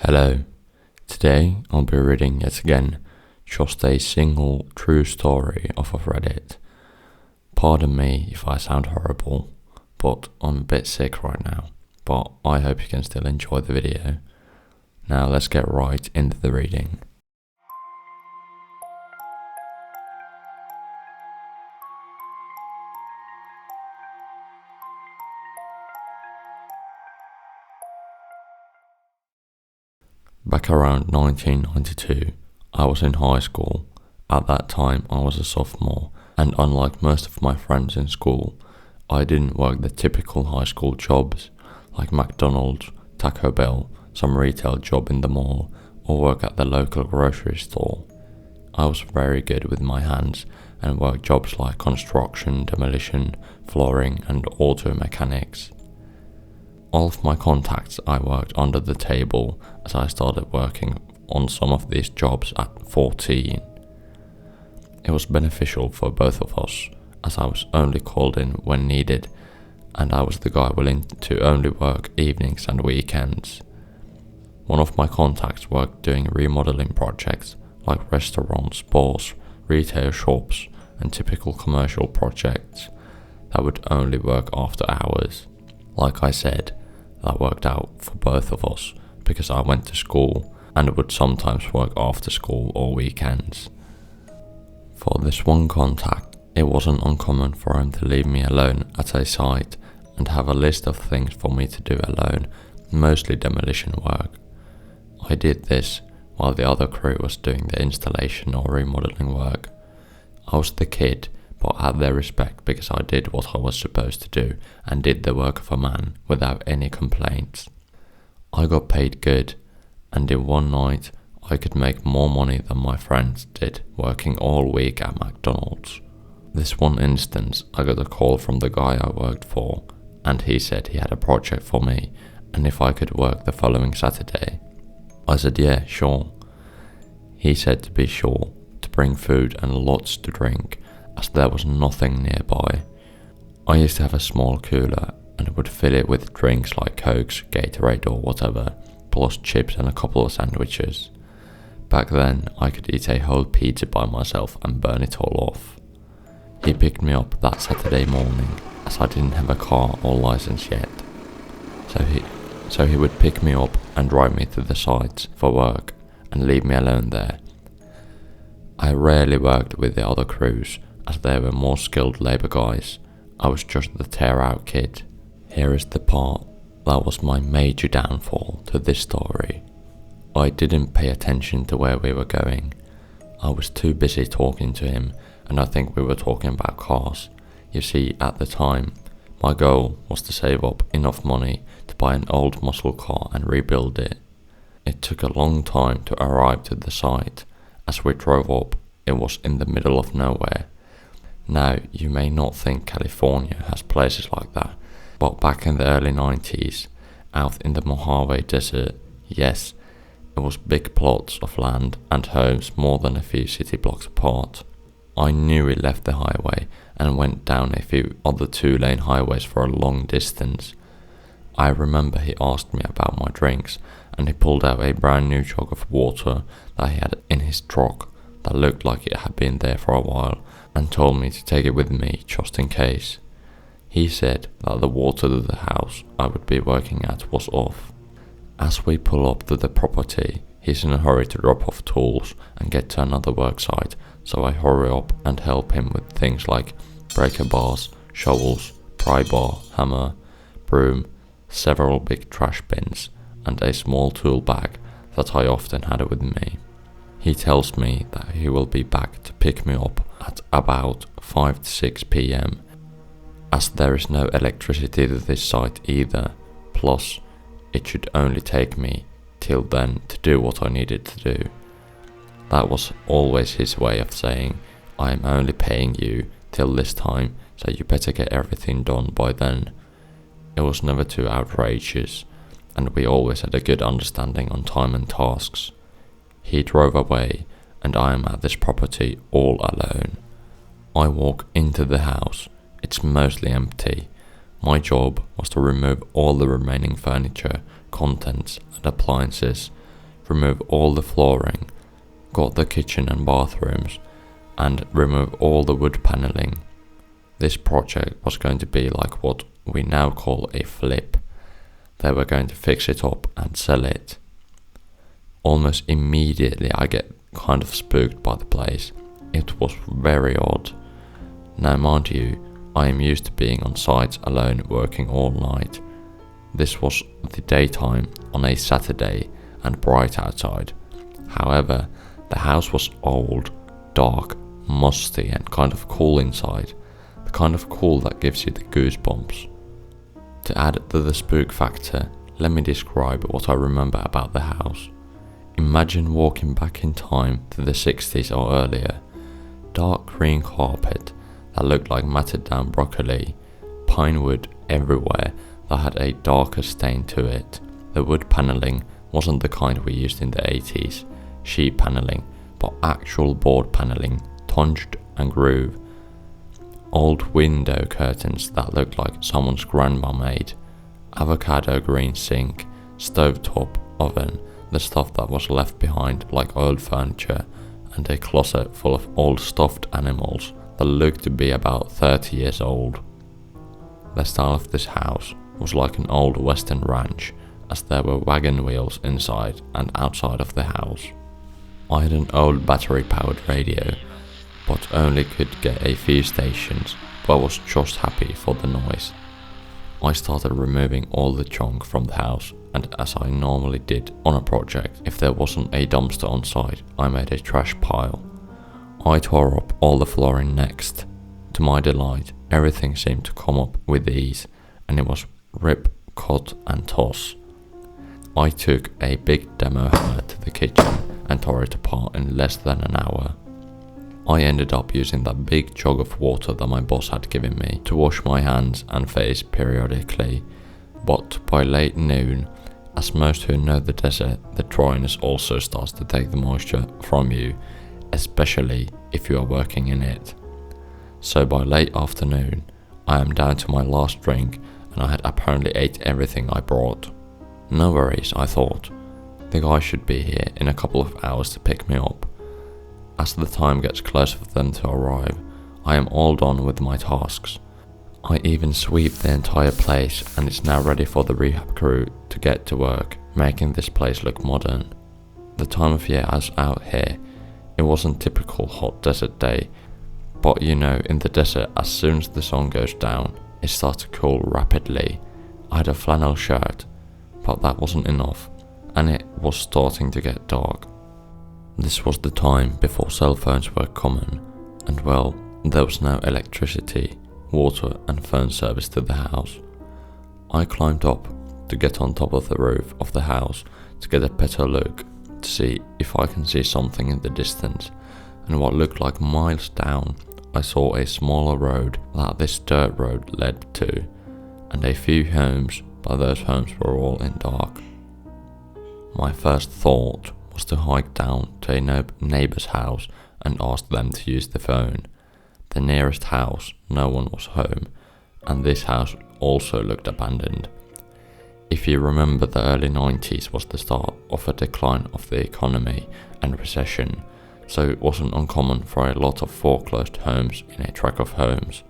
Hello, today I'll be reading yet again just a single true story off of Reddit. Pardon me if I sound horrible, but I'm a bit sick right now, but I hope you can still enjoy the video. Now let's get right into the reading. Back around 1992, I was in high school. At that time, I was a sophomore, and unlike most of my friends in school, I didn't work the typical high school jobs, like McDonald's, Taco Bell, some retail job in the mall, or work at the local grocery store. I was very good with my hands and worked jobs like construction, demolition, flooring, and auto mechanics. All of my contacts I worked under the table as I started working on some of these jobs at 14. It was beneficial for both of us as I was only called in when needed, and I was the guy willing to only work evenings and weekends. One of my contacts worked doing remodeling projects like restaurants, bars, retail shops, and typical commercial projects that would only work after hours. Like I said, that worked out for both of us because I went to school and would sometimes work after school or weekends. For this one contact, it wasn't uncommon for him to leave me alone at a site and have a list of things for me to do alone, mostly demolition work. I did this while the other crew was doing the installation or remodeling work. I was the kid, but had their respect because I did what I was supposed to do and did the work of a man without any complaints. I got paid good, and in one night I could make more money than my friends did working all week at McDonald's. This one instance, I got a call from the guy I worked for, and he said he had a project for me and if I could work the following Saturday. I said yeah, sure. He said to be sure to bring food and lots to drink, as there was nothing nearby. I used to have a small cooler and would fill it with drinks like Cokes, Gatorade or whatever, plus chips and a couple of sandwiches. Back then, I could eat a whole pizza by myself and burn it all off. He picked me up that Saturday morning, as I didn't have a car or license yet. So he would pick me up and drive me to the sites for work and leave me alone there. I rarely worked with the other crews, as they were more skilled labour guys. I was just the tear-out kid. Here is the part that was my major downfall to this story. I didn't pay attention to where we were going. I was too busy talking to him, and I think we were talking about cars. You see, at the time, my goal was to save up enough money to buy an old muscle car and rebuild it. It took a long time to arrive to the site. As we drove up, it was in the middle of nowhere. Now, you may not think California has places like that, but back in the early 90s, out in the Mojave desert, yes, it was big plots of land and homes more than a few city blocks apart. I knew we left the highway and went down a few other two-lane highways for a long distance. I remember he asked me about my drinks, and he pulled out a brand new jug of water that he had in his truck that looked like it had been there for a while, and told me to take it with me just in case. He said that the water to the house I would be working at was off. As we pull up to the property, he's in a hurry to drop off tools and get to another work site, so I hurry up and help him with things like breaker bars, shovels, pry bar, hammer, broom, several big trash bins, and a small tool bag that I often had with me. He tells me that he will be back to pick me up at about 5 to 6 p.m. as there is no electricity to this site either, plus it should only take me till then to do what I needed to do. That was always his way of saying, I am only paying you till this time, so you better get everything done by then. It was never too outrageous, and we always had a good understanding on time and tasks. He drove away, and I am at this property all alone. I walk into the house. It's mostly empty. My job was to remove all the remaining furniture, contents and appliances, remove all the flooring, got the kitchen and bathrooms, and remove all the wood paneling. This project was going to be like what we now call a flip. They were going to fix it up and sell it. Almost immediately I get kind of spooked by the place. It was very odd. Now mind you, I am used to being on site alone working all night. This was the daytime on a Saturday and bright outside. However, the house was old, dark, musty and kind of cool inside. The kind of cool that gives you the goosebumps. To add to the spook factor, let me describe what I remember about the house. Imagine walking back in time to the 60s or earlier. Dark green carpet that looked like matted down broccoli, pine wood everywhere that had a darker stain to it. The wood paneling wasn't the kind we used in the 80s, sheet paneling, but actual board paneling, tunged and groove. Old window curtains that looked like someone's grandma made, avocado green sink, stovetop oven, the stuff that was left behind like old furniture, and a closet full of old stuffed animals that looked to be about 30 years old. The style of this house was like an old western ranch, as there were wagon wheels inside and outside of the house. I had an old battery-powered radio, but only could get a few stations, but was just happy for the noise. I started removing all the junk from the house, and as I normally did on a project, if there wasn't a dumpster on site, I made a trash pile. I tore up all the flooring next. To my delight, everything seemed to come up with ease, and it was rip, cut and toss. I took a big demo hammer to the kitchen and tore it apart in less than an hour. I ended up using that big jug of water that my boss had given me to wash my hands and face periodically, but by late noon, as most who know the desert, the dryness also starts to take the moisture from you, especially if you are working in it. So by late afternoon, I am down to my last drink and I had apparently ate everything I brought. No worries, I thought. The guy should be here in a couple of hours to pick me up. As the time gets closer for them to arrive, I am all done with my tasks. I even sweep the entire place and it's now ready for the rehab crew to get to work, making this place look modern. The time of year I was out here, it wasn't typical hot desert day, but you know, in the desert as soon as the sun goes down, it starts to cool rapidly. I had a flannel shirt, but that wasn't enough, and it was starting to get dark. This was the time before cell phones were common, and well, there was no electricity, water and phone service to the house. I climbed up to get on top of the roof of the house to get a better look, to see if I can see something in the distance, and what looked like miles down, I saw a smaller road that this dirt road led to, and a few homes, but those homes were all in dark. My first thought was to hike down to a neighbour's house and ask them to use the phone. The nearest house, no one was home, and this house also looked abandoned. If you remember, the early 90s was the start of a decline of the economy and recession, so it wasn't uncommon for a lot of foreclosed homes in a tract of homes.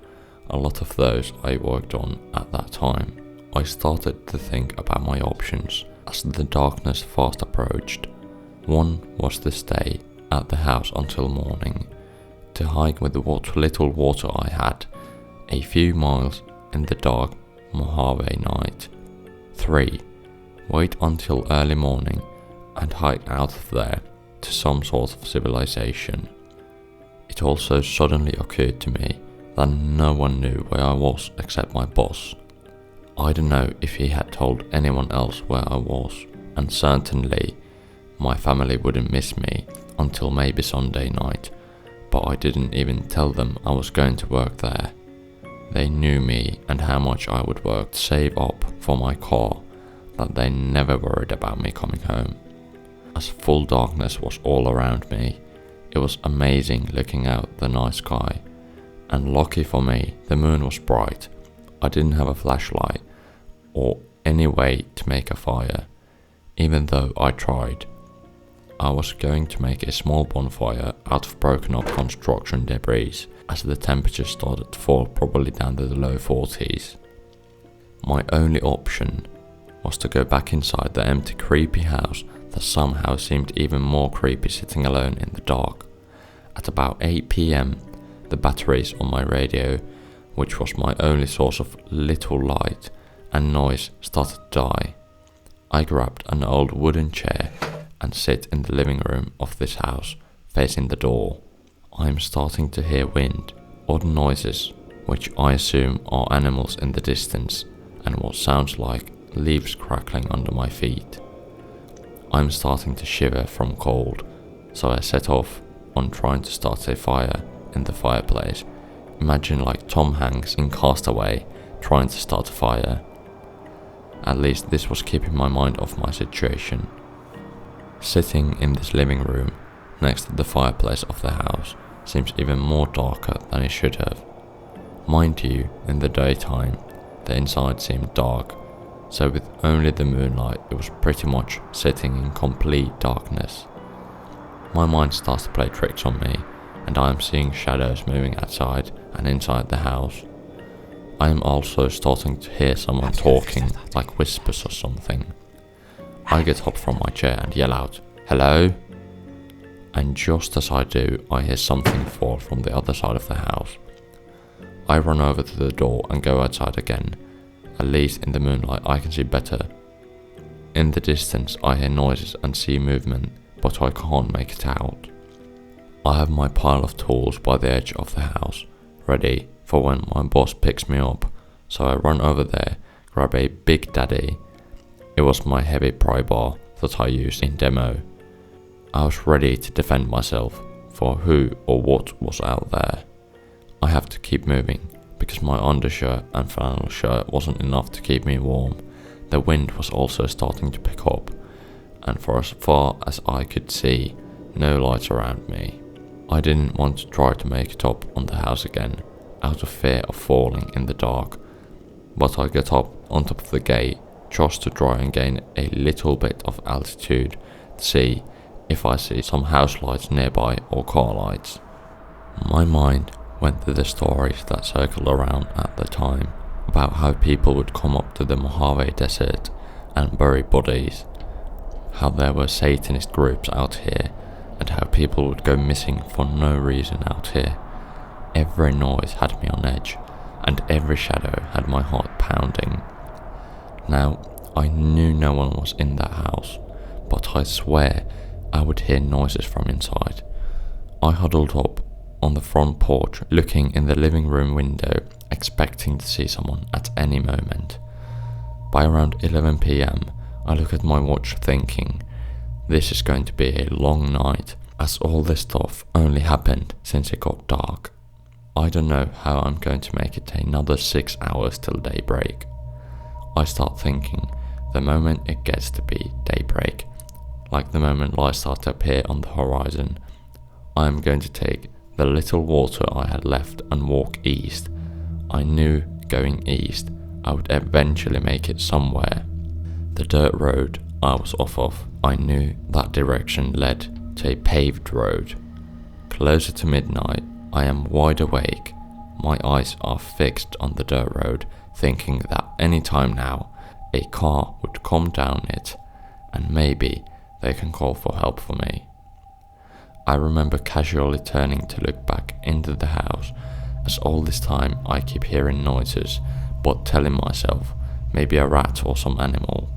A lot of those I worked on at that time. I started to think about my options as the darkness fast approached. One was to stay at the house until morning, to hike with what little water I had, a few miles in the dark Mojave night. 3. Wait until early morning and hike out of there to some sort of civilization. It also suddenly occurred to me that no one knew where I was except my boss. I don't know if he had told anyone else where I was, and certainly my family wouldn't miss me until maybe Sunday night, but I didn't even tell them I was going to work there. They knew me and how much I would work to save up for my car, that they never worried about me coming home. As full darkness was all around me, it was amazing looking out the night sky, and lucky for me, the moon was bright. I didn't have a flashlight or any way to make a fire, even though I tried. I was going to make a small bonfire out of broken up construction debris as the temperature started to fall probably down to the low 40s. My only option was to go back inside the empty creepy house that somehow seemed even more creepy sitting alone in the dark. At about 8 PM, the batteries on my radio, which was my only source of little light and noise, started to die. I grabbed an old wooden chair and sit in the living room of this house, facing the door. I am starting to hear wind, odd noises, which I assume are animals in the distance, and what sounds like leaves crackling under my feet. I'm starting to shiver from cold, so I set off on trying to start a fire in the fireplace. Imagine like Tom Hanks in Castaway trying to start a fire. At least this was keeping my mind off my situation. Sitting in this living room next to the fireplace of the house seems even more darker than it should have. Mind you, in the daytime, the inside seemed dark, so with only the moonlight it was pretty much sitting in complete darkness. My mind starts to play tricks on me, and I am seeing shadows moving outside and inside the house. I am also starting to hear someone talking, like whispers or something. I get up from my chair and yell out, "Hello?" And just as I do, I hear something fall from the other side of the house. I run over to the door and go outside again. At least in the moonlight I can see better. In the distance I hear noises and see movement, but I can't make it out. I have my pile of tools by the edge of the house, ready for when my boss picks me up, so I run over there, grab a Big Daddy. It was my heavy pry bar that I used in demo. I was ready to defend myself for who or what was out there. I have to keep moving, because my undershirt and flannel shirt wasn't enough to keep me warm. The wind was also starting to pick up, and for as far as I could see, no lights around me. I didn't want to try to make it up on the house again, out of fear of falling in the dark, but I get up on top of the gate just to try and gain a little bit of altitude to see if I see some house lights nearby or car lights. My mind went to the stories that circled around at the time about how people would come up to the Mojave desert and bury bodies, how there were Satanist groups out here, and how people would go missing for no reason out here. Every noise had me on edge, and every shadow had my heart pounding. Now, I knew no one was in that house, but I swear I would hear noises from inside. I huddled up on the front porch, looking in the living room window, expecting to see someone at any moment. By around 11 PM, I look at my watch thinking, this is going to be a long night, as all this stuff only happened since it got dark. I don't know how I'm going to make it another 6 hours till daybreak. I start thinking, the moment it gets to be daybreak, like the moment lights start to appear on the horizon, I am going to take the little water I had left and walk east. I knew going east I would eventually make it somewhere. The dirt road I was off of, I knew that direction led to a paved road. Closer to midnight, I am wide awake. My eyes are fixed on the dirt road, thinking that any time now a car would come down it and maybe they can call for help for me. I remember casually turning to look back into the house, as all this time I keep hearing noises, but telling myself maybe a rat or some animal.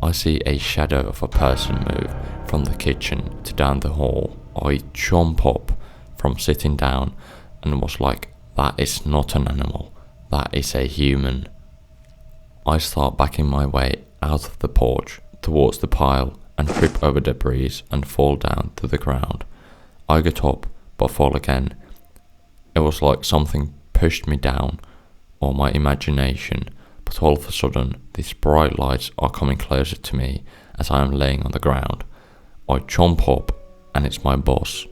I see a shadow of a person move from the kitchen to down the hall. I jump up from sitting down and was like, that is not an animal, that is a human. I start backing my way out of the porch towards the pile and trip over debris and fall down to the ground. I get up but fall again. It was like something pushed me down, or my imagination, but all of a sudden these bright lights are coming closer to me as I am laying on the ground. I jump up and it's my boss.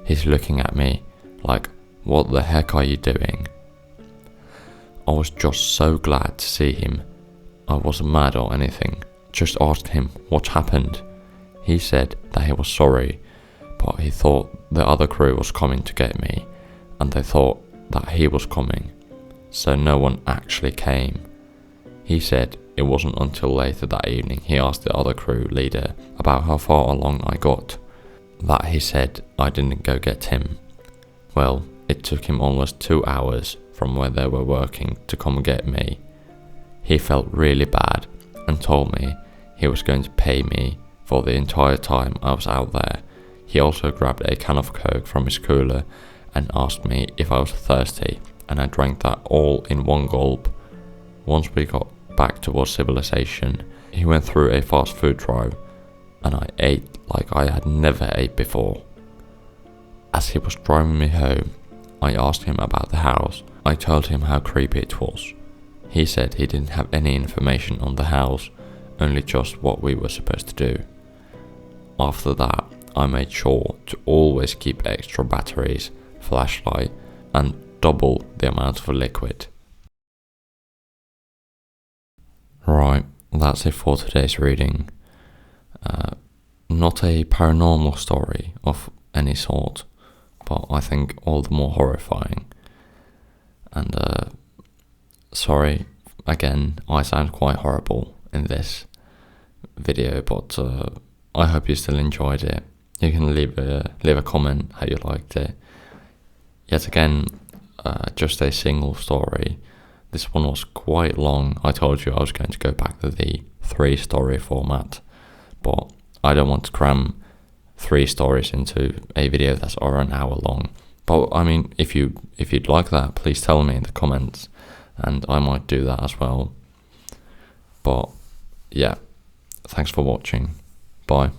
He's looking at me like, what the heck are you doing? I was just so glad to see him. I wasn't mad or anything, just asked him what happened. He said that he was sorry, but he thought the other crew was coming to get me, and they thought that he was coming, so no one actually came. He said it wasn't until later that evening he asked the other crew leader about how far along I got, that he said I didn't go get him. Well, it took him almost 2 hours from where they were working to come get me. He felt really bad and told me he was going to pay me for the entire time I was out there. He also grabbed a can of Coke from his cooler and asked me if I was thirsty, and I drank that all in one gulp. Once we got back towards civilization, he went through a fast food drive and I ate like I had never ate before. As he was driving me home, I asked him about the house. I told him how creepy it was. He said he didn't have any information on the house, only just what we were supposed to do. After that, I made sure to always keep extra batteries, flashlight, and double the amount of liquid. Right, that's it for today's reading. Not a paranormal story of any sort, but I think all the more horrifying. And sorry, again, I sound quite horrible in this video, but I hope you still enjoyed it. You can leave a comment how you liked it. Yet again, just a single story. This one was quite long. I told you I was going to go back to the 3-story format, but I don't want to cram 3 stories into a video that's over an hour long. But I mean, if you'd like that, please tell me in the comments, and I might do that as well. But yeah, thanks for watching. Bye.